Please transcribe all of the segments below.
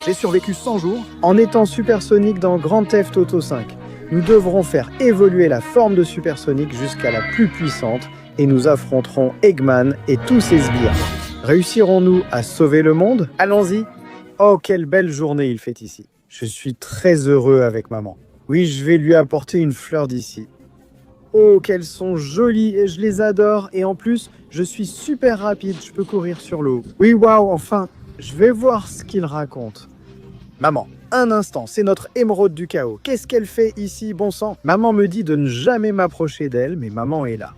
J'ai survécu 100 jours en étant supersonique dans Grand Theft Auto 5. Nous devrons faire évoluer la forme de supersonique jusqu'à la plus puissante et nous affronterons Eggman et tous ses sbires. Réussirons-nous à sauver le monde? Allons-y! Oh, quelle belle journée il fait ici. Je suis très heureux avec maman. Oui, je vais lui apporter une fleur d'ici. Oh, qu'elles sont jolies et je les adore. Et en plus, je suis super rapide, je peux courir sur l'eau. Oui, waouh, enfin, je vais voir ce qu'il raconte. Maman, un instant, c'est notre émeraude du chaos. Qu'est-ce qu'elle fait ici, bon sang? Maman me dit de ne jamais m'approcher d'elle, mais maman est là.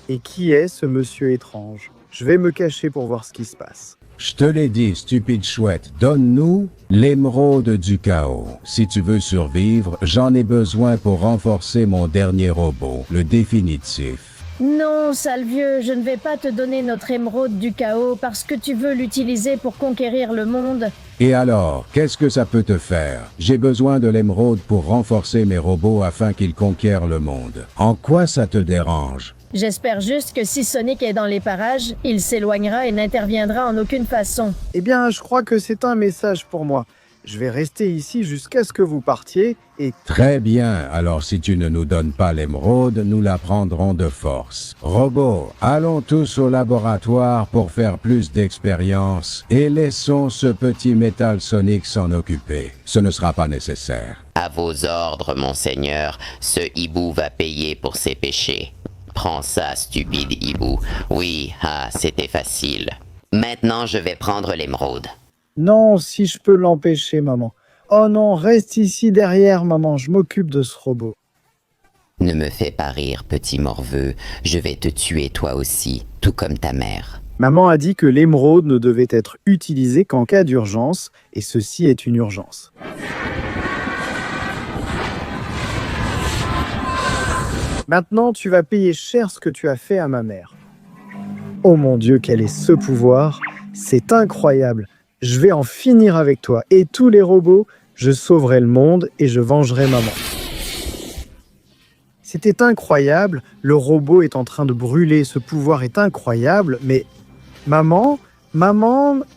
Et qui est ce monsieur étrange? Je vais me cacher pour voir ce qui se passe. Je te l'ai dit, stupide chouette, donne-nous l'émeraude du chaos. Si tu veux survivre, j'en ai besoin pour renforcer mon dernier robot, le définitif. Non, sale vieux, je ne vais pas te donner notre émeraude du chaos parce que tu veux l'utiliser pour conquérir le monde. Et alors, qu'est-ce que ça peut te faire? J'ai besoin de l'émeraude pour renforcer mes robots afin qu'ils conquièrent le monde. En quoi ça te dérange? J'espère juste que si Sonic est dans les parages, il s'éloignera et n'interviendra en aucune façon. Eh bien, je crois que c'est un message pour moi. Je vais rester ici jusqu'à ce que vous partiez et... Très bien, alors si tu ne nous donnes pas l'émeraude, nous la prendrons de force. Robots, allons tous au laboratoire pour faire plus d'expérience et laissons ce petit métal Sonic s'en occuper. Ce ne sera pas nécessaire. À vos ordres, monseigneur, ce hibou va payer pour ses péchés. Prends ça, stupide hibou. Oui, c'était facile. Maintenant, je vais prendre l'émeraude. Non, si je peux l'empêcher, maman. Oh non, reste ici derrière, maman, je m'occupe de ce robot. Ne me fais pas rire, petit morveux. Je vais te tuer toi aussi, tout comme ta mère. Maman a dit que l'émeraude ne devait être utilisée qu'en cas d'urgence, et ceci est une urgence. Maintenant, tu vas payer cher ce que tu as fait à ma mère. Oh mon Dieu, quel est ce pouvoir! C'est incroyable! Je vais en finir avec toi et tous les robots, je sauverai le monde et je vengerai maman. C'était incroyable, le robot est en train de brûler, ce pouvoir est incroyable, mais... Maman,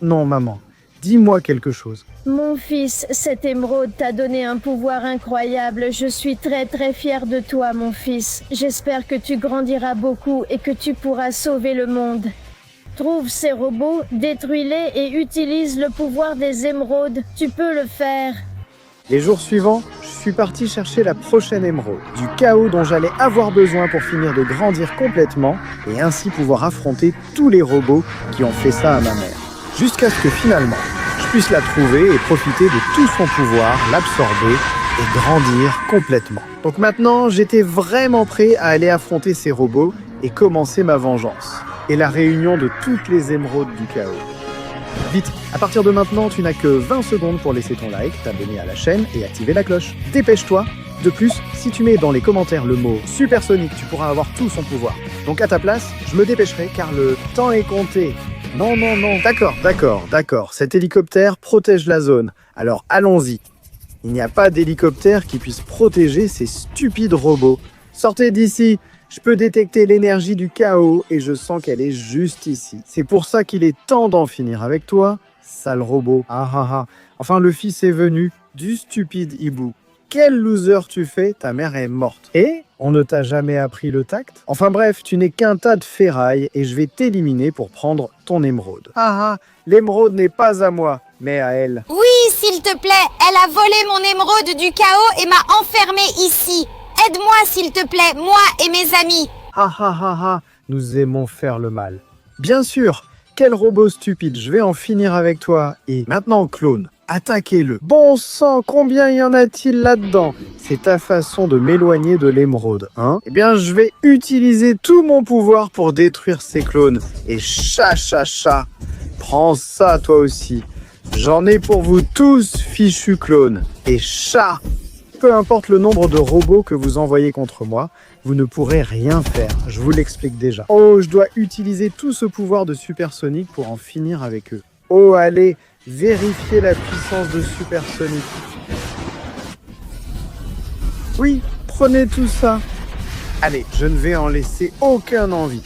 non maman, dis-moi quelque chose. Mon fils, cette émeraude t'a donné un pouvoir incroyable. Je suis très très fière de toi, mon fils. J'espère que tu grandiras beaucoup et que tu pourras sauver le monde. Trouve ces robots, détruis-les et utilise le pouvoir des émeraudes. Tu peux le faire. Les jours suivants, je suis parti chercher la prochaine émeraude, du chaos dont j'allais avoir besoin pour finir de grandir complètement et ainsi pouvoir affronter tous les robots qui ont fait ça à ma mère. Jusqu'à ce que finalement, je puisse la trouver et profiter de tout son pouvoir, l'absorber et grandir complètement. Donc maintenant, j'étais vraiment prêt à aller affronter ces robots et commencer ma vengeance. Et la réunion de toutes les émeraudes du chaos. Vite, à partir de maintenant, tu n'as que 20 secondes pour laisser ton like, t'abonner à la chaîne et activer la cloche. Dépêche-toi! De plus, si tu mets dans les commentaires le mot Supersonic, tu pourras avoir tout son pouvoir. Donc à ta place, je me dépêcherai car le temps est compté. Non. D'accord. Cet hélicoptère protège la zone. Alors allons-y. Il n'y a pas d'hélicoptère qui puisse protéger ces stupides robots. Sortez d'ici! Je peux détecter l'énergie du chaos et je sens qu'elle est juste ici. C'est pour ça qu'il est temps d'en finir avec toi, sale robot. Enfin, le fils est venu du stupide hibou. Quel loser tu fais, ta mère est morte. Et on ne t'a jamais appris le tact? Enfin bref, tu n'es qu'un tas de ferraille et je vais t'éliminer pour prendre ton émeraude. L'émeraude n'est pas à moi, mais à elle. Oui, s'il te plaît, elle a volé mon émeraude du chaos et m'a enfermé ici. Aide-moi, s'il te plaît, moi et mes amis. Nous aimons faire le mal. Bien sûr, quel robot stupide, je vais en finir avec toi. Et maintenant, clone, attaquez-le. Bon sang, combien y en a-t-il là-dedans? C'est ta façon de m'éloigner de l'émeraude, hein? Eh bien, je vais utiliser tout mon pouvoir pour détruire ces clones. Et chat, prends ça toi aussi. J'en ai pour vous tous, fichus clones. Et chat! Peu importe le nombre de robots que vous envoyez contre moi, vous ne pourrez rien faire, je vous l'explique déjà. Oh, je dois utiliser tout ce pouvoir de Supersonic pour en finir avec eux. Oh, allez, vérifiez la puissance de Supersonic. Oui, prenez tout ça. Allez, je ne vais en laisser aucun en vie.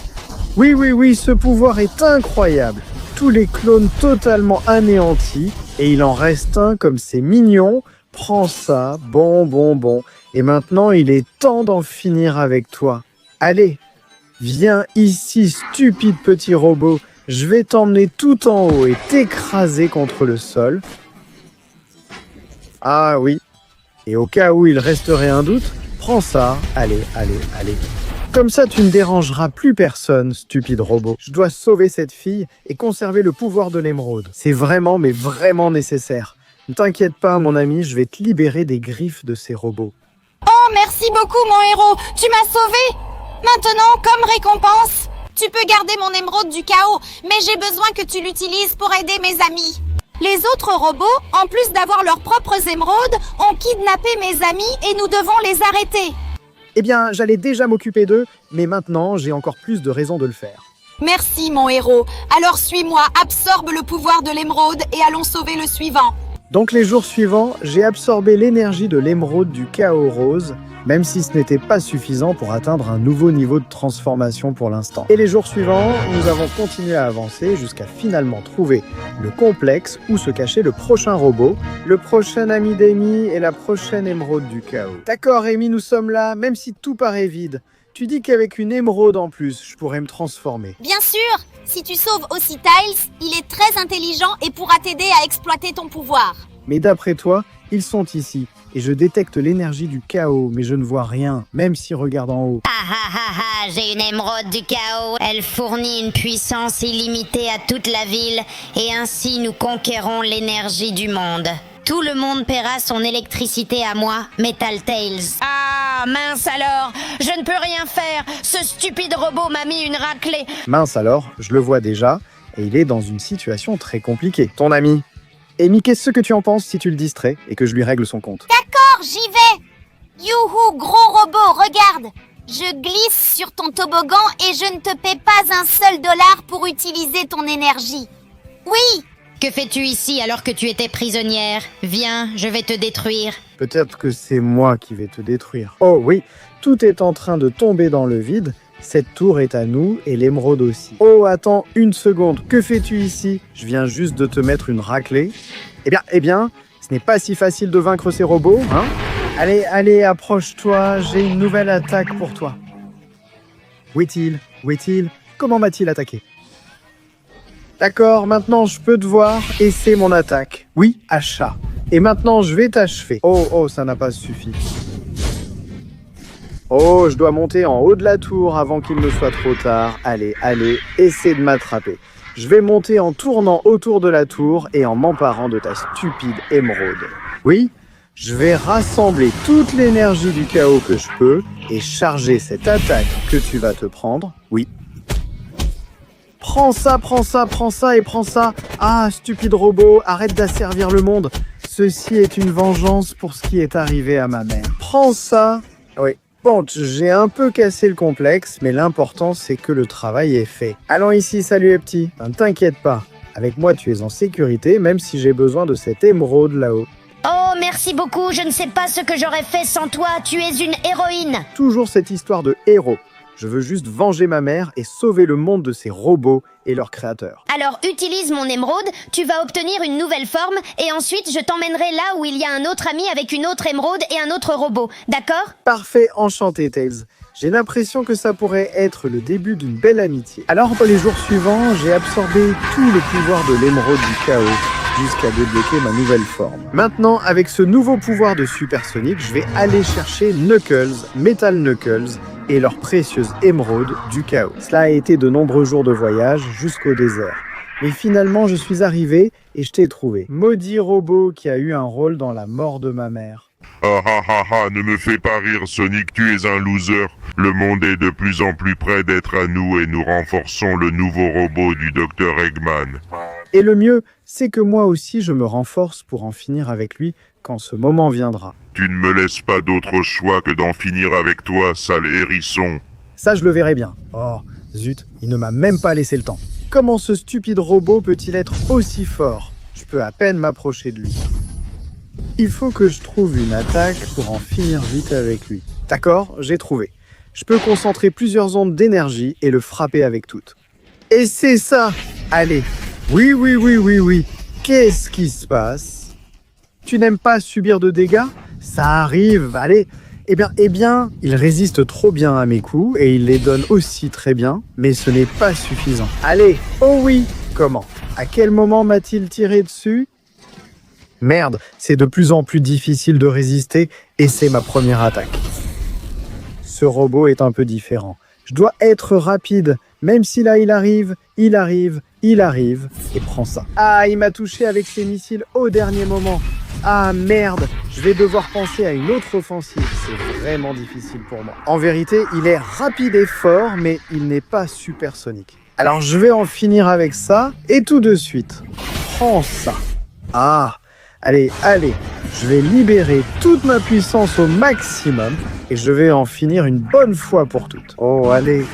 Oui, ce pouvoir est incroyable. Tous les clones totalement anéantis Et il en reste un comme c'est mignon. Prends ça, bon. Et maintenant, il est temps d'en finir avec toi. Allez, viens ici, stupide petit robot. Je vais t'emmener tout en haut et t'écraser contre le sol. Ah oui. Et au cas où il resterait un doute, prends ça. Allez. Comme ça, tu ne dérangeras plus personne, stupide robot. Je dois sauver cette fille et conserver le pouvoir de l'émeraude. C'est vraiment, mais vraiment nécessaire. Ne t'inquiète pas, mon ami, je vais te libérer des griffes de ces robots. Oh, merci beaucoup, mon héros. Tu m'as sauvé. Maintenant, comme récompense, tu peux garder mon émeraude du chaos, mais j'ai besoin que tu l'utilises pour aider mes amis. Les autres robots, en plus d'avoir leurs propres émeraudes, ont kidnappé mes amis et nous devons les arrêter. Eh bien, j'allais déjà m'occuper d'eux, mais maintenant, j'ai encore plus de raisons de le faire. Merci, mon héros. Alors suis-moi, absorbe le pouvoir de l'émeraude et allons sauver le suivant. Donc les jours suivants, j'ai absorbé l'énergie de l'émeraude du chaos rose, même si ce n'était pas suffisant pour atteindre un nouveau niveau de transformation pour l'instant. Et les jours suivants, nous avons continué à avancer jusqu'à finalement trouver le complexe où se cachait le prochain robot, le prochain ami d'Amy et la prochaine émeraude du chaos. D'accord Amy, nous sommes là, même si tout paraît vide. Tu dis qu'avec une émeraude en plus, je pourrais me transformer. Bien sûr, si tu sauves aussi Tails, il est très intelligent et pourra t'aider à exploiter ton pouvoir. Mais d'après toi, ils sont ici, et je détecte l'énergie du chaos, mais je ne vois rien, même si regarde en haut. J'ai une émeraude du chaos. Elle fournit une puissance illimitée à toute la ville, et ainsi nous conquérons l'énergie du monde. Tout le monde paiera son électricité à moi, Metal Tails. Ah, mince alors, je ne peux rien faire. Ce stupide robot m'a mis une raclée. Mince alors, je le vois déjà, et il est dans une situation très compliquée. Ton ami. Amy, qu'est-ce que tu en penses si tu le distrais et que je lui règle son compte? D'accord, j'y vais. Youhou, gros robot, regarde. Je glisse sur ton toboggan et je ne te paie pas un seul dollar pour utiliser ton énergie. Oui. Que fais-tu ici alors que tu étais prisonnière? Viens, je vais te détruire. Peut-être que c'est moi qui vais te détruire. Oh oui, tout est en train de tomber dans le vide. Cette tour est à nous et l'émeraude aussi. Oh, attends une seconde, que fais-tu ici? Je viens juste de te mettre une raclée. Eh bien, ce n'est pas si facile de vaincre ces robots, hein? Allez, approche-toi, j'ai une nouvelle attaque pour toi. Où est-il? Comment m'a-t-il attaqué? D'accord, maintenant je peux te voir et c'est mon attaque. Oui, achat. Et maintenant je vais t'achever. Oh, ça n'a pas suffi. Oh, je dois monter en haut de la tour avant qu'il ne soit trop tard. Allez, essaie de m'attraper. Je vais monter en tournant autour de la tour et en m'emparant de ta stupide émeraude. Oui, je vais rassembler toute l'énergie du chaos que je peux et charger cette attaque que tu vas te prendre. Oui. Prends ça. Ah, stupide robot, arrête d'asservir le monde. Ceci est une vengeance pour ce qui est arrivé à ma mère. Prends ça. Oui. Bon, j'ai un peu cassé le complexe, mais l'important c'est que le travail est fait. Allons ici, salut les petits. Ne t'inquiète pas, avec moi tu es en sécurité, même si j'ai besoin de cette émeraude là-haut. Oh, merci beaucoup, je ne sais pas ce que j'aurais fait sans toi, tu es une héroïne. Toujours cette histoire de héros. Je veux juste venger ma mère et sauver le monde de ces robots et leurs créateurs. Alors utilise mon émeraude, tu vas obtenir une nouvelle forme et ensuite je t'emmènerai là où il y a un autre ami avec une autre émeraude et un autre robot, d'accord? Parfait, enchanté Tails. J'ai l'impression que ça pourrait être le début d'une belle amitié. Alors pour les jours suivants, j'ai absorbé tout le pouvoir de l'émeraude du chaos jusqu'à débloquer ma nouvelle forme. Maintenant, avec ce nouveau pouvoir de supersonique, je vais aller chercher Knuckles, Metal Knuckles, et leur précieuse émeraude du chaos. Cela a été de nombreux jours de voyage jusqu'au désert. Mais finalement, je suis arrivé et je t'ai trouvé. Maudit robot qui a eu un rôle dans la mort de ma mère. Ne me fais pas rire, Sonic, tu es un loser. Le monde est de plus en plus près d'être à nous et nous renforçons le nouveau robot du Dr Eggman. Et le mieux, c'est que moi aussi je me renforce pour en finir avec lui quand ce moment viendra. Tu ne me laisses pas d'autre choix que d'en finir avec toi, sale hérisson. Ça, je le verrai bien. Oh, zut, il ne m'a même pas laissé le temps. Comment ce stupide robot peut-il être aussi fort? Je peux à peine m'approcher de lui. Il faut que je trouve une attaque pour en finir vite avec lui. D'accord, j'ai trouvé. Je peux concentrer plusieurs ondes d'énergie et le frapper avec toutes. Et c'est ça! Allez, oui. Qu'est-ce qui se passe? Tu n'aimes pas subir de dégâts? Ça arrive, allez. Eh bien, il résiste trop bien à mes coups et il les donne aussi très bien, mais ce n'est pas suffisant. Allez, oh oui, comment? À quel moment m'a-t-il tiré dessus? Merde, c'est de plus en plus difficile de résister et c'est ma première attaque. Ce robot est un peu différent. Je dois être rapide, même si là il arrive, et prends ça. Ah, il m'a touché avec ses missiles au dernier moment. Ah merde, je vais devoir penser à une autre offensive, c'est vraiment difficile pour moi. En vérité, il est rapide et fort, mais il n'est pas supersonique. Alors je vais en finir avec ça, et tout de suite, prends ça. Ah, allez, je vais libérer toute ma puissance au maximum, et je vais en finir une bonne fois pour toutes. Oh, allez.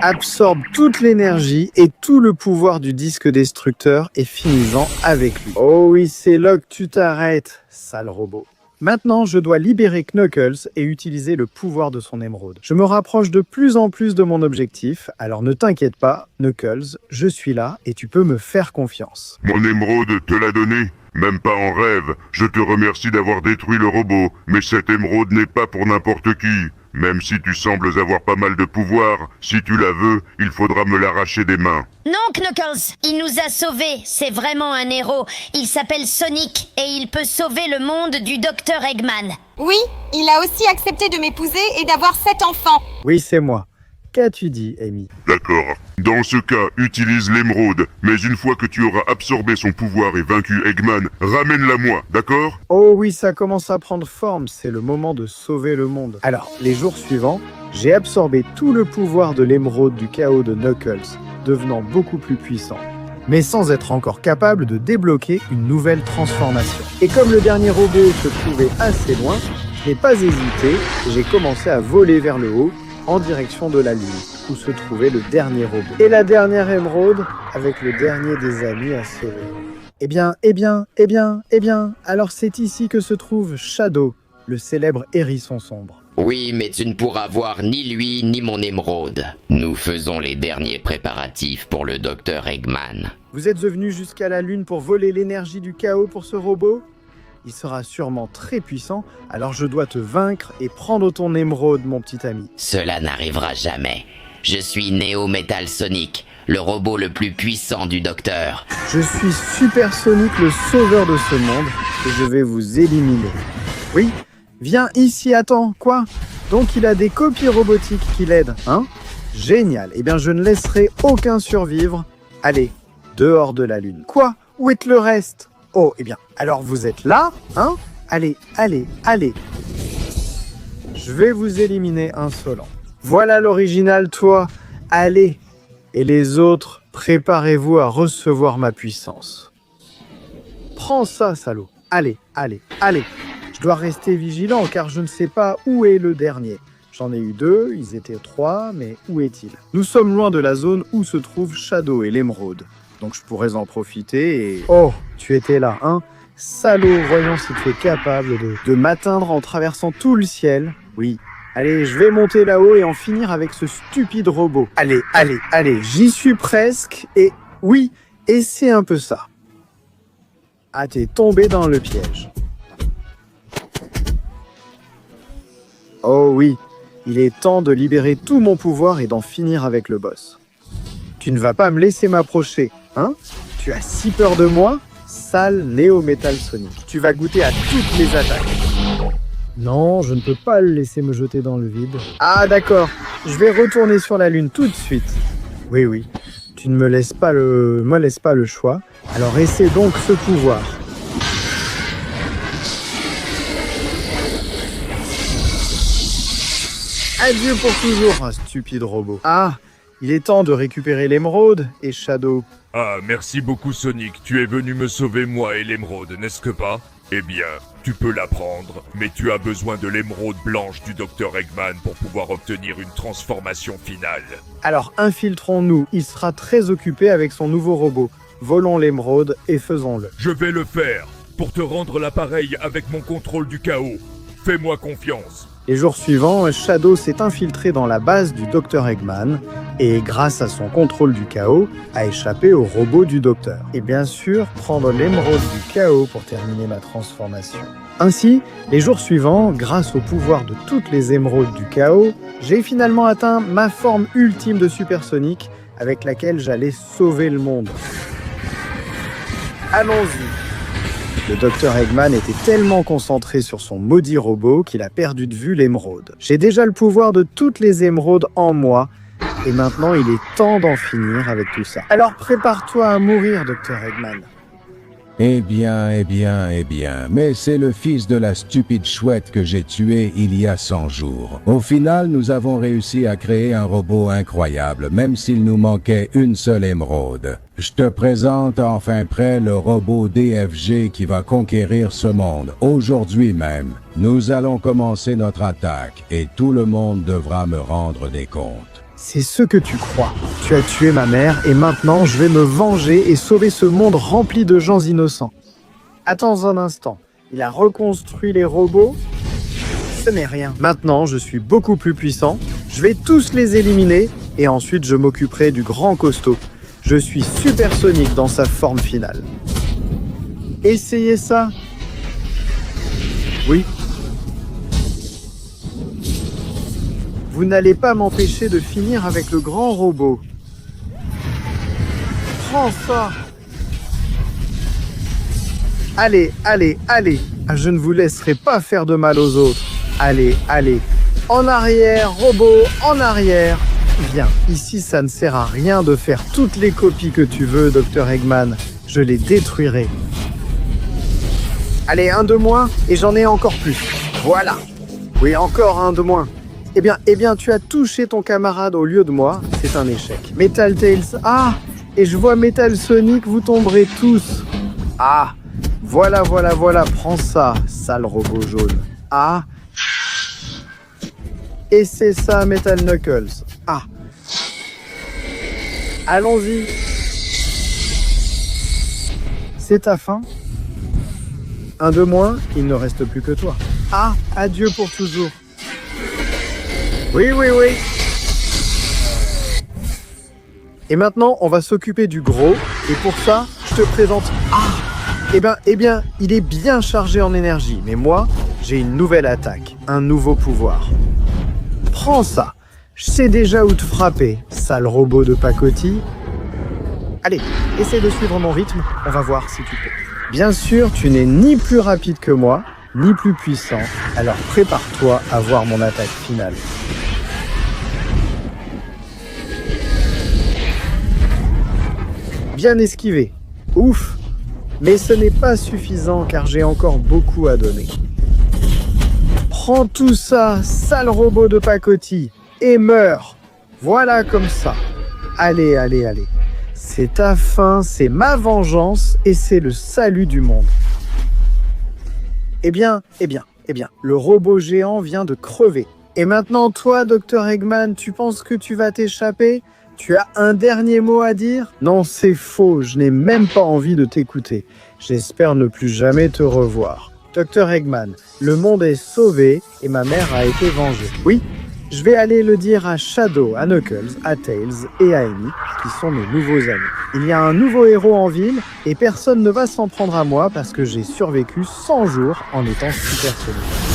Absorbe toute l'énergie et tout le pouvoir du disque destructeur et finis-en avec lui. Oh oui, c'est là que tu t'arrêtes, sale robot. Maintenant, je dois libérer Knuckles et utiliser le pouvoir de son émeraude. Je me rapproche de plus en plus de mon objectif, alors ne t'inquiète pas, Knuckles, je suis là et tu peux me faire confiance. Mon émeraude te l'a donné? Même pas en rêve. Je te remercie d'avoir détruit le robot, mais cette émeraude n'est pas pour n'importe qui. Même si tu sembles avoir pas mal de pouvoir, si tu la veux, il faudra me l'arracher des mains. Non, Knuckles, il nous a sauvés. C'est vraiment un héros. Il s'appelle Sonic et il peut sauver le monde du Dr Eggman. Oui, il a aussi accepté de m'épouser et d'avoir 7 enfants. Oui, c'est moi. Qu'as-tu dit, Amy? D'accord. Dans ce cas, utilise l'émeraude, mais une fois que tu auras absorbé son pouvoir et vaincu Eggman, ramène-la moi, d'accord? Oh oui, ça commence à prendre forme, c'est le moment de sauver le monde. Alors, les jours suivants, j'ai absorbé tout le pouvoir de l'émeraude du chaos de Knuckles, devenant beaucoup plus puissant, mais sans être encore capable de débloquer une nouvelle transformation. Et comme le dernier robot se trouvait assez loin, je n'ai pas hésité et j'ai commencé à voler vers le haut, en direction de la Lune, où se trouvait le dernier robot. Et la dernière émeraude, avec le dernier des amis à sauver. Eh bien, alors c'est ici que se trouve Shadow, le célèbre hérisson sombre. Oui, mais tu ne pourras voir ni lui ni mon émeraude. Nous faisons les derniers préparatifs pour le Dr Eggman. Vous êtes venu jusqu'à la Lune pour voler l'énergie du chaos pour ce robot? Il sera sûrement très puissant, alors je dois te vaincre et prendre ton émeraude, mon petit ami. Cela n'arrivera jamais. Je suis Neo Metal Sonic, le robot le plus puissant du docteur. Je suis Super Sonic, le sauveur de ce monde, et je vais vous éliminer. Oui, viens ici, attends, quoi? Donc il a des copies robotiques qui l'aident, hein? Génial, eh bien je ne laisserai aucun survivre. Allez, dehors de la Lune. Quoi? Où est le reste? Oh, eh bien, alors vous êtes là, hein? Allez. Je vais vous éliminer insolent. Voilà l'original, toi. Allez. Et les autres, préparez-vous à recevoir ma puissance. Prends ça, salaud. Allez. Je dois rester vigilant, car je ne sais pas où est le dernier. J'en ai eu 2, ils étaient 3, mais où est-il? Nous sommes loin de la zone où se trouvent Shadow et l'émeraude. Donc je pourrais en profiter et... Oh, tu étais là, hein? Salaud, voyons si tu es capable de m'atteindre en traversant tout le ciel. Oui. Allez, je vais monter là-haut et en finir avec ce stupide robot. Allez, j'y suis presque. Et oui, et c'est un peu ça. Ah, t'es tombé dans le piège. Oh oui, il est temps de libérer tout mon pouvoir et d'en finir avec le boss. Tu ne vas pas me laisser m'approcher, hein? Tu as si peur de moi? Sale Neo Metal Sonic. Tu vas goûter à toutes les attaques. Non, je ne peux pas le laisser me jeter dans le vide. Ah d'accord, je vais retourner sur la Lune tout de suite. Oui, tu ne me laisses pas le choix. Alors essaie donc ce pouvoir. Adieu pour toujours, un stupide robot. Ah, il est temps de récupérer l'émeraude et Shadow. Ah, merci beaucoup Sonic, tu es venu me sauver moi et l'émeraude, n'est-ce que pas? Eh bien, tu peux la prendre, mais tu as besoin de l'émeraude blanche du Dr Eggman pour pouvoir obtenir une transformation finale. Alors infiltrons-nous, il sera très occupé avec son nouveau robot. Volons l'émeraude et faisons-le. Je vais le faire, pour te rendre l'appareil avec mon contrôle du chaos. Fais-moi confiance. Les jours suivants, Shadow s'est infiltré dans la base du Dr Eggman et, grâce à son contrôle du chaos, a échappé au robot du docteur. Et bien sûr, prendre l'émeraude du chaos pour terminer ma transformation. Ainsi, les jours suivants, grâce au pouvoir de toutes les émeraudes du chaos, j'ai finalement atteint ma forme ultime de supersonique avec laquelle j'allais sauver le monde. Allons-y. Le Dr Eggman était tellement concentré sur son maudit robot qu'il a perdu de vue l'émeraude. J'ai déjà le pouvoir de toutes les émeraudes en moi, et maintenant il est temps d'en finir avec tout ça. Alors prépare-toi à mourir, Dr Eggman. Eh bien, mais c'est le fils de la stupide chouette que j'ai tué il y a 100 jours. Au final, nous avons réussi à créer un robot incroyable, même s'il nous manquait une seule émeraude. Je te présente enfin prêt le robot DFG qui va conquérir ce monde, aujourd'hui même. Nous allons commencer notre attaque, et tout le monde devra me rendre des comptes. C'est ce que tu crois. Tu as tué ma mère et maintenant je vais me venger et sauver ce monde rempli de gens innocents. Attends un instant. Il a reconstruit les robots? Ce n'est rien. Maintenant, je suis beaucoup plus puissant. Je vais tous les éliminer et ensuite je m'occuperai du grand costaud. Je suis supersonique dans sa forme finale. Essayez ça. Oui. Vous n'allez pas m'empêcher de finir avec le grand robot. Prends ça. Allez. Je ne vous laisserai pas faire de mal aux autres. Allez. En arrière, robot, en arrière. Viens, ici ça ne sert à rien de faire toutes les copies que tu veux, Dr Eggman. Je les détruirai. Allez, un de moins, et j'en ai encore plus. Voilà. Oui, encore un de moins. Eh bien, tu as touché ton camarade au lieu de moi. C'est un échec. Metal Tails. Ah, et je vois Metal Sonic, vous tomberez tous. Ah, voilà. Prends ça, sale robot jaune. Ah. Et c'est ça, Metal Knuckles. Ah. Allons-y. C'est ta fin. Un de moins, il ne reste plus que toi. Ah, adieu pour toujours. Oui. Et maintenant, on va s'occuper du gros. Et pour ça, je te présente... Ah, eh bien, il est bien chargé en énergie. Mais moi, j'ai une nouvelle attaque. Un nouveau pouvoir. Prends ça. Je sais déjà où te frapper, sale robot de pacotille. Allez, essaie de suivre mon rythme. On va voir si tu peux. Bien sûr, tu n'es ni plus rapide que moi, ni plus puissant. Alors prépare-toi à voir mon attaque finale. Bien esquivé. Ouf. Mais ce n'est pas suffisant car j'ai encore beaucoup à donner. Prends tout ça, sale robot de pacotille, et meurs. Voilà comme ça. Allez. C'est ta fin, c'est ma vengeance et c'est le salut du monde. Eh bien, le robot géant vient de crever. Et maintenant, toi, Dr Eggman, tu penses que tu vas t'échapper ? Tu as un dernier mot à dire ? Non, c'est faux, je n'ai même pas envie de t'écouter. J'espère ne plus jamais te revoir. Dr Eggman, le monde est sauvé et ma mère a été vengée. Oui, je vais aller le dire à Shadow, à Knuckles, à Tails et à Amy, qui sont mes nouveaux amis. Il y a un nouveau héros en ville et personne ne va s'en prendre à moi parce que j'ai survécu 100 jours en étant supersonique.